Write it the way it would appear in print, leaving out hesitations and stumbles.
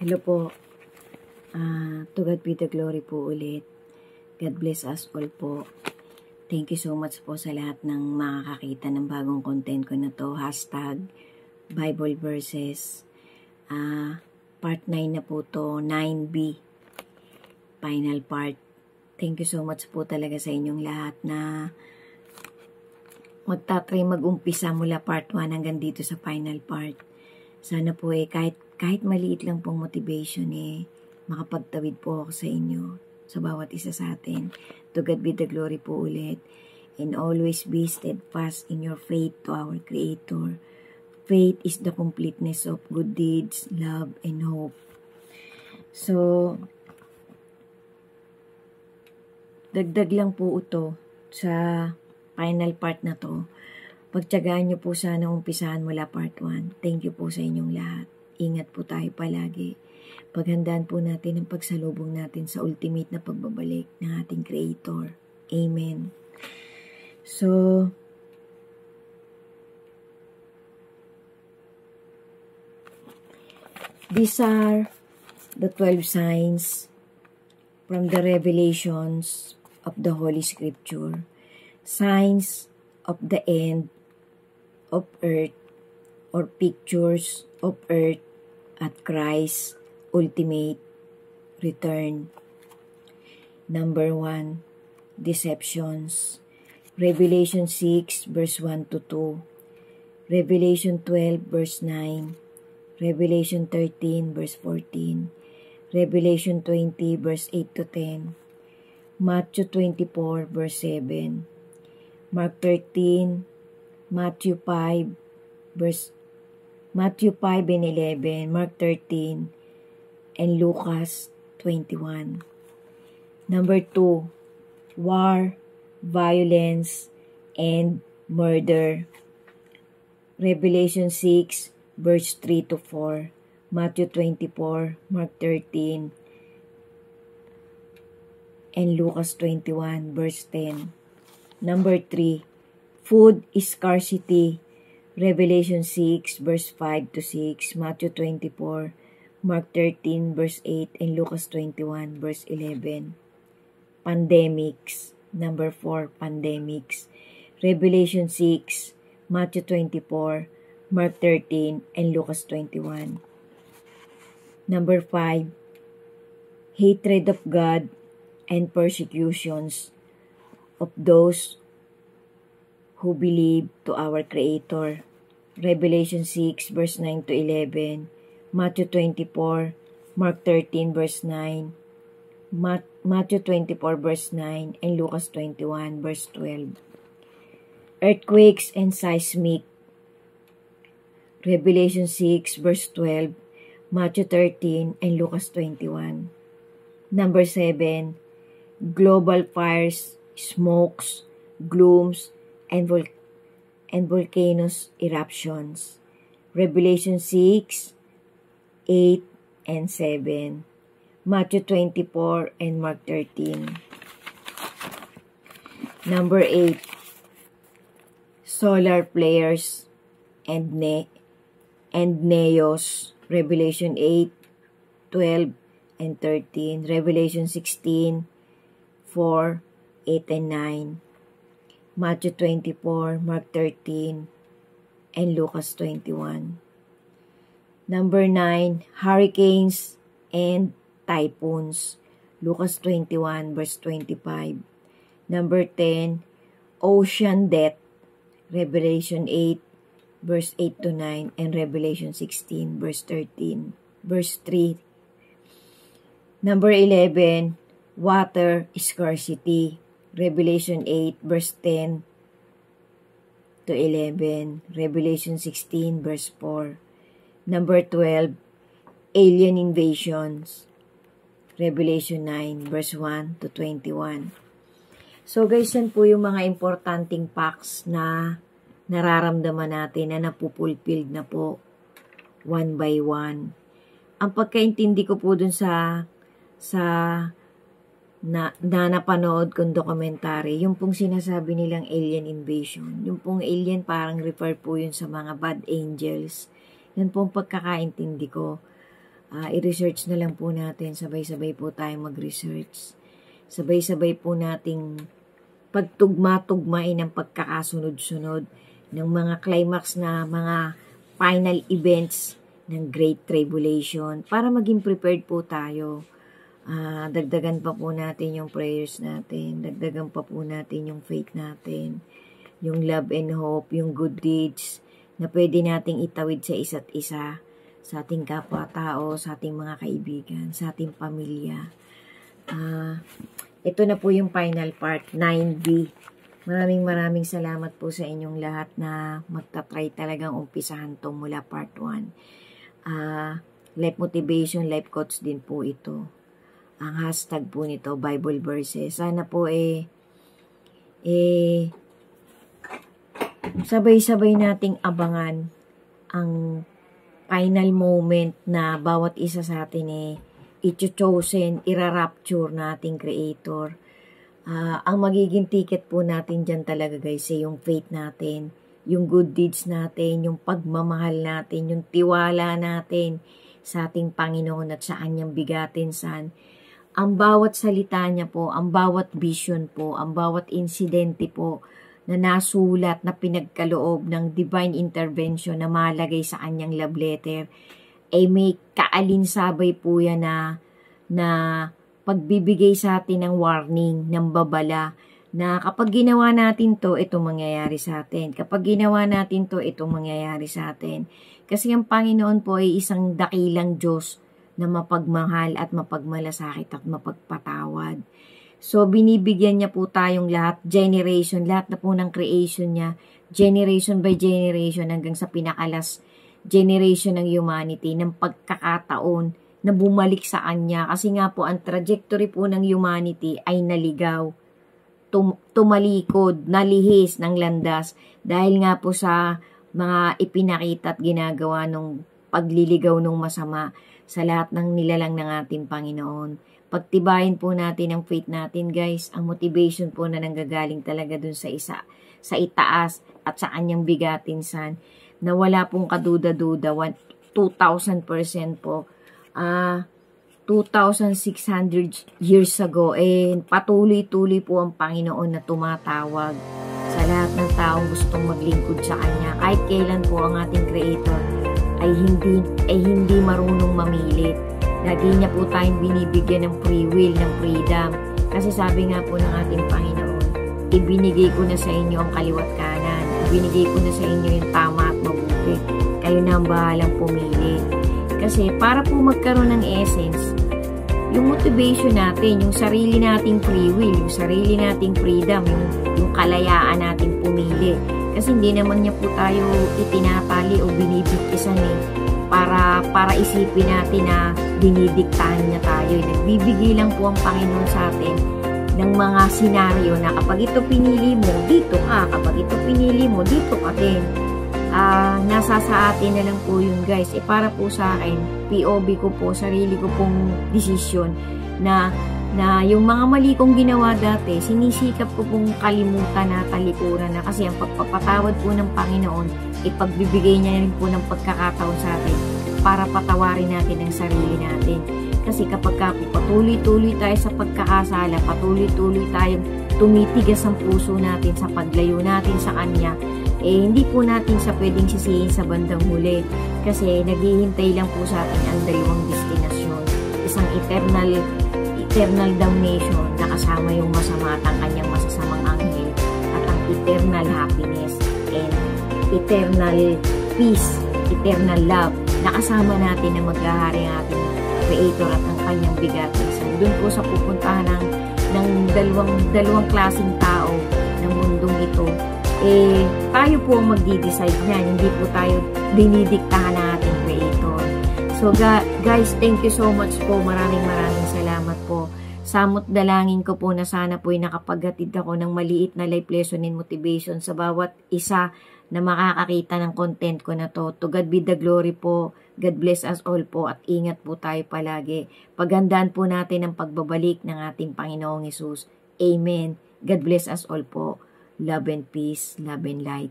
Hello po. To God be the glory po ulit. God bless us all po. Thank you so much po sa lahat ng makakakita ng bagong content ko na to. Hashtag Bible Verses. Part 9 na po to. 9B. Final part. Thank you so much po talaga sa inyong lahat na magtatry mag-umpisa mula part 1 hanggang dito sa final part. Sana po kahit maliit lang pong motivation makapagtawid po ako sa inyo, sa bawat isa sa atin. To God be the glory po ulit. And always be steadfast in your faith to our Creator. Faith is the completeness of good deeds, love, and hope. So, dagdag lang po ito sa final part na to. Pagtiyagaan niyo po sana umpisahan mula part 1. Thank you po sa inyong lahat. Ingat po tayo palagi. Paghandaan po natin ang pagsalubong natin sa ultimate na pagbabalik ng ating Creator. Amen. So, these are the 12 signs from the revelations of the Holy Scripture. Signs of the end of earth, or pictures of earth at Christ's ultimate return. Number 1, deceptions. Revelation 6 verse 1 to 2. Revelation 12 verse 9. Revelation 13 verse 14. Revelation 20 verse 8 to 10. Matthew 24 verse 7. Mark 13, Matthew 5 and 11, Mark 13, and Lucas 21. Number 2, war, violence, and murder. Revelation 6, verse 3 to 4, Matthew 24, Mark 13, and Lucas 21, verse 10. Number 3, food scarcity. Revelation 6, verse 5 to 6, Matthew 24, Mark 13, verse 8, and Lucas 21, verse 11. Pandemics. Number 4, pandemics. Revelation 6, Matthew 24, Mark 13, and Lucas 21. Number 5, hatred of God and persecutions of those who believe to our Creator. Revelation 6 verse 9 to 11, Matthew 24, Mark 13 verse 9, Matthew 24 verse 9, and Lucas 21 verse 12. Earthquakes and seismic. Revelation 6 verse 12, Matthew 13, and Lucas 21. Number 7, global fires, smokes, glooms, and volcanoes eruptions. Revelation 6, 8, and 7. Matthew 24 and Mark 13. Number 8, solar flares and neos. Revelation 8, 12, and 13. Revelation 16, 4, 8, and 9. Matthew 24, Mark 13, and Lucas 21. Number 9, hurricanes and typhoons. Lucas 21, verse 25. Number 10, ocean death. Revelation 8, verse 8 to 9, and Revelation 16, verse 13, verse 3. Number 11, water scarcity. Revelation 8, verse 10 to 11. Revelation 16, verse 4. Number 12, alien invasions. Revelation 9, verse 1 to 21. So guys, yan po yung mga importanteng facts na nararamdaman natin na napupulfilled na po one by one. Ang pagkaintindi ko po dun sa napanood kong dokumentary, yung pong sinasabi nilang alien invasion, yung pong alien parang refer po yun sa mga bad angels. Yan pong pagkakaintindi ko. I-research na lang po natin, sabay-sabay po tayo mag-research. Sabay-sabay po nating pagtugma-tugmain ng pagkakasunod-sunod ng mga climax na mga final events ng Great Tribulation para maging prepared po tayo. Dagdagan pa po natin yung prayers natin, dagdagan pa po natin yung faith natin, yung love and hope, yung good deeds na pwede nating itawid sa isa't isa, sa ating kapwa-tao, sa ating mga kaibigan, sa ating pamilya. Ito na po yung final part, 9B. Maraming salamat po sa inyong lahat na magta-try talagang umpisahan to mula part 1. Life motivation, life coach din po ito. Ang hashtag po nito, Bible verses. Sana po sabay-sabay nating abangan ang final moment na bawat isa sa atin i-chosen, ira-rapture nating Creator. Ang magiging ticket po natin dyan talaga guys yung faith natin, yung good deeds natin, yung pagmamahal natin, yung tiwala natin sa ating Panginoon at sa Kanyang bigatin san. Ang bawat salita niya po, ang bawat vision po, ang bawat insidente po na nasulat na pinagkaloob ng divine intervention na malagay sa Kanyang love letter, may kaalinsabay po yan na pagbibigay sa atin ng warning, ng babala, na kapag ginawa natin to, itong mangyayari sa atin. Kapag ginawa natin to, itong mangyayari sa atin. Kasi ang Panginoon po ay isang dakilang Diyos na mapagmahal at mapagmalasakit at mapagpatawad. So, binibigyan niya po tayong lahat, generation, lahat na po ng creation niya, generation by generation hanggang sa pinakalas generation ng humanity, ng pagkakataon na bumalik sa Kanya. Kasi nga po, ang trajectory po ng humanity ay naligaw, tumalikod, nalihis ng landas dahil nga po sa mga ipinakita at ginagawa ng pagliligaw ng masama sa lahat ng nilalang ng ating Panginoon. Pagtibayin po natin ang faith natin guys, ang motivation po na nanggagaling talaga dun sa itaas at sa Kanyang bigatin san, na wala pong kaduda-duda, 2,000% po, 2,600 years ago, patuloy-tuloy po ang Panginoon na tumatawag sa lahat ng taong gustong maglingkod sa Kanya. Kahit kailan po ang ating Creator ay hindi marunong mamilit. Lagi niya po tayong binibigyan ng free will, ng freedom. Kasi sabi nga po ng ating Panginoon, ibinigay ko na sa inyo ang kaliwat kanan. Ibinigay ko na sa inyo yung tama at mabuti. Kayo na ang bahalang pumili. Kasi para po magkaroon ng essence, yung motivation natin, yung sarili nating free will, yung sarili nating freedom, yung kalayaan nating pumili. Kasi hindi naman niya po tayo itinatali o binibigkisan para isipin natin na dinidiktahan niya tayo. Nagbibigay lang po ang Panginoon sa atin ng mga senaryo na kapag ito pinili mo, dito ka. Kapag ito pinili mo, dito ka din. Nasa sa atin na lang po yun guys. Para po sa akin, POV ko po, sarili ko pong desisyon na yung mga mali kong ginawa dati, sinisikap ko pong kalimutan na talikuran na kasi ang pagpapatawad po ng Panginoon, ipagbibigay niya rin po ng pagkakataon sa atin para patawarin natin ang sarili natin. Kasi kapag patuloy-tuloy tayo sa pagkakasala, patuloy-tuloy tayong tumitigas ang puso natin sa paglayo natin sa Kanya, hindi po natin sa pwedeng sisihin sa bandang huli kasi naghihintay lang po sa atin ang dalawang destinasyon. Isang eternal damnation na kasama yung masama at ang kanyang masasamang anghel at ang eternal happiness and eternal peace, eternal love na kasama natin na maghahari ang ating Creator at ang kanyang bigatin. So, doon po sa pupuntahan ng dalawang klaseng tao ng mundong ito, tayo po ang magdi-decide niyan, hindi po tayo dinidiktahan ng ating Creator. So guys, thank you so much po. Maraming salamat po. Samot dalangin ko po na sana po ay nakapaghatid ako ng maliit na life lesson and motivation sa bawat isa na makakakita ng content ko na to. To God be the glory po. God bless us all po at ingat po tayo palagi. Paghandaan po natin ang pagbabalik ng ating Panginoong Hesus. Amen. God bless us all po. Love and peace, love and light.